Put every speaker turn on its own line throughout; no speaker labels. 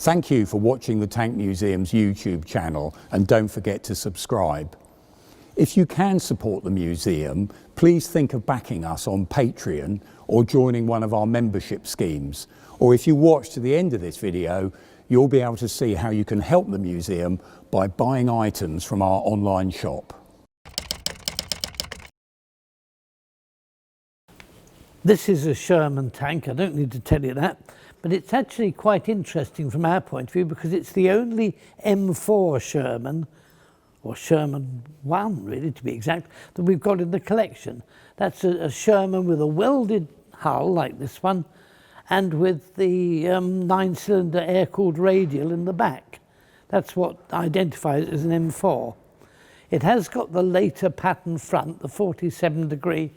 Thank you for watching the Tank Museum's YouTube channel, and don't forget to subscribe. If you can support the museum, please think of backing us on Patreon or joining one of our membership schemes. Or if you watch to the end of this video, you'll be able to see how you can help the museum by buying items from our online shop.
This is a Sherman tank, I don't need to tell you that, but it's actually quite interesting from our point of view because it's the only M4 Sherman, or Sherman 1 really to be exact, that we've got in the collection. That's a Sherman with a welded hull like this one and with the 9-cylinder air-cooled radial in the back. That's what identifies it as an M4. It has got the later pattern front, the 47-degree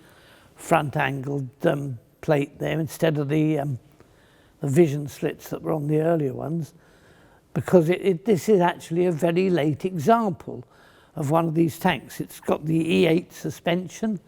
front angled plate there instead of the vision slits that were on the earlier ones, because this is actually a very late example of one of these tanks. It's got the E8 suspension.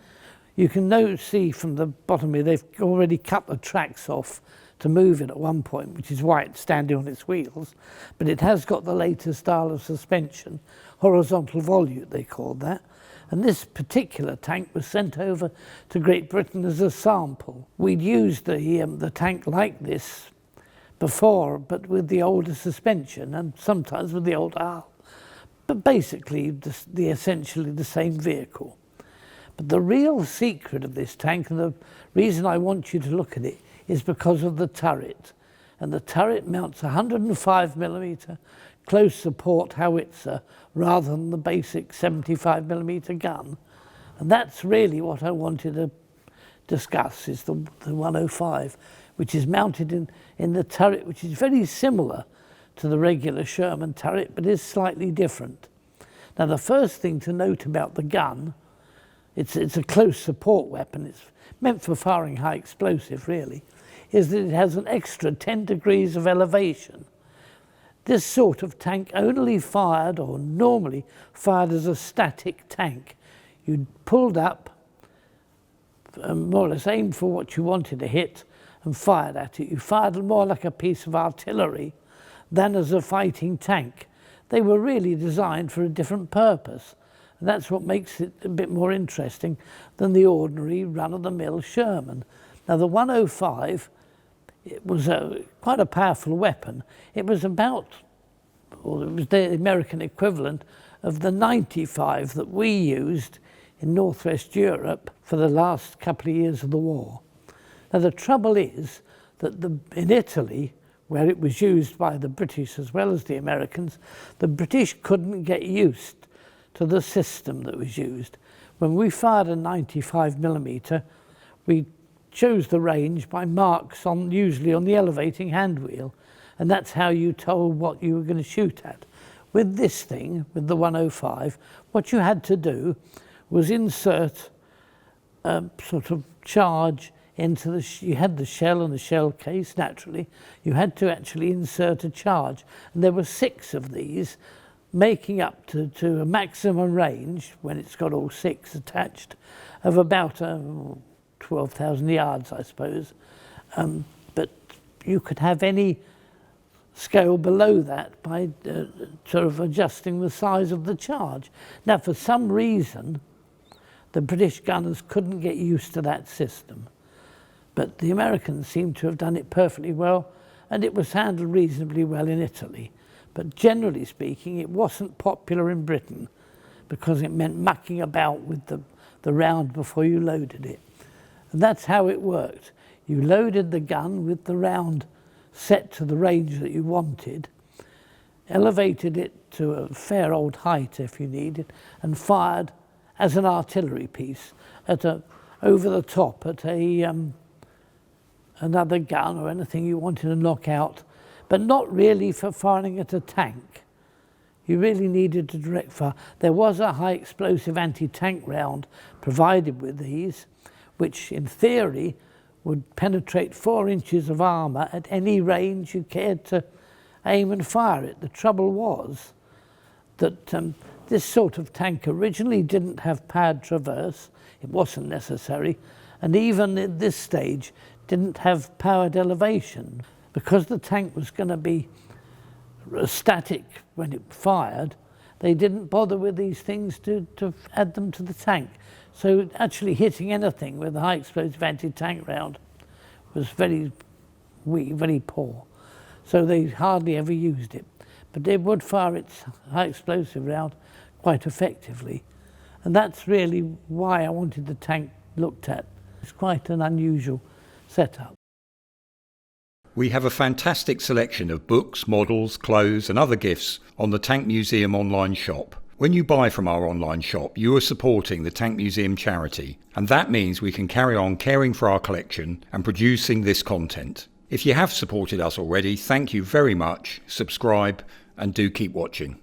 You can now see from the bottom here they've already cut the tracks off to move it at one point, which is why it's standing on its wheels, but it has got the later style of suspension, horizontal volute they called that. And this particular tank was sent over to Great Britain as a sample. We'd used the tank like this before, but with the older suspension and sometimes with the older hull. But basically, essentially the same vehicle. But the real secret of this tank, and the reason I want you to look at it, is because of the turret. And the turret mounts a 105mm close support howitzer rather than the basic 75mm gun. And that's really what I wanted to discuss, is the 105, which is mounted in the turret, which is very similar to the regular Sherman turret, but is slightly different. Now, the first thing to note about the gun, it's a close support weapon, it's meant for firing high explosive really, is that it has an extra 10 degrees of elevation. This sort of tank only fired, or normally fired as a static tank. You pulled up, more or less aimed for what you wanted to hit and fired at it. You fired more like a piece of artillery than as a fighting tank. They were really designed for a different purpose. And that's what makes it a bit more interesting than the ordinary run-of-the-mill Sherman. Now the 105, it was quite a powerful weapon. It was about, or it was the American equivalent of the 95 that we used in Northwest Europe for the last couple of years of the war. Now the trouble is that in Italy, where it was used by the British as well as the Americans, the British couldn't get used to the system that was used. When we fired a 95mm, we chose the range by marks usually on the elevating hand wheel, and that's how you told what you were going to shoot at. With this thing, with the 105, what you had to do was insert a sort of charge into you had the shell and the shell case, naturally. You had to actually insert a charge, and there were 6 of these, making up to a maximum range, when it's got all 6 attached, of about 12,000 yards, I suppose. But you could have any scale below that by sort of adjusting the size of the charge. Now, for some reason, the British gunners couldn't get used to that system. But the Americans seem to have done it perfectly well, and it was handled reasonably well in Italy. But generally speaking, it wasn't popular in Britain because it meant mucking about with the round before you loaded it. And that's how it worked. You loaded the gun with the round set to the range that you wanted, elevated it to a fair old height if you needed, and fired as an artillery piece at over the top at another gun or anything you wanted to knock out, but not really for firing at a tank. You really needed to direct fire. There was a high explosive anti-tank round provided with these, which in theory would penetrate 4 inches of armour at any range you cared to aim and fire it. The trouble was that this sort of tank originally didn't have powered traverse. It wasn't necessary, and even at this stage didn't have powered elevation. Because the tank was going to be static when it fired, they didn't bother with these things to add them to the tank. So actually hitting anything with a high explosive anti-tank round was very weak, very poor. So they hardly ever used it. But they would fire its high explosive round quite effectively. And that's really why I wanted the tank looked at. It's quite an unusual setup.
We have a fantastic selection of books, models, clothes and other gifts on the Tank Museum online shop. When you buy from our online shop, you are supporting the Tank Museum charity, and that means we can carry on caring for our collection and producing this content. If you have supported us already, thank you very much, subscribe and do keep watching.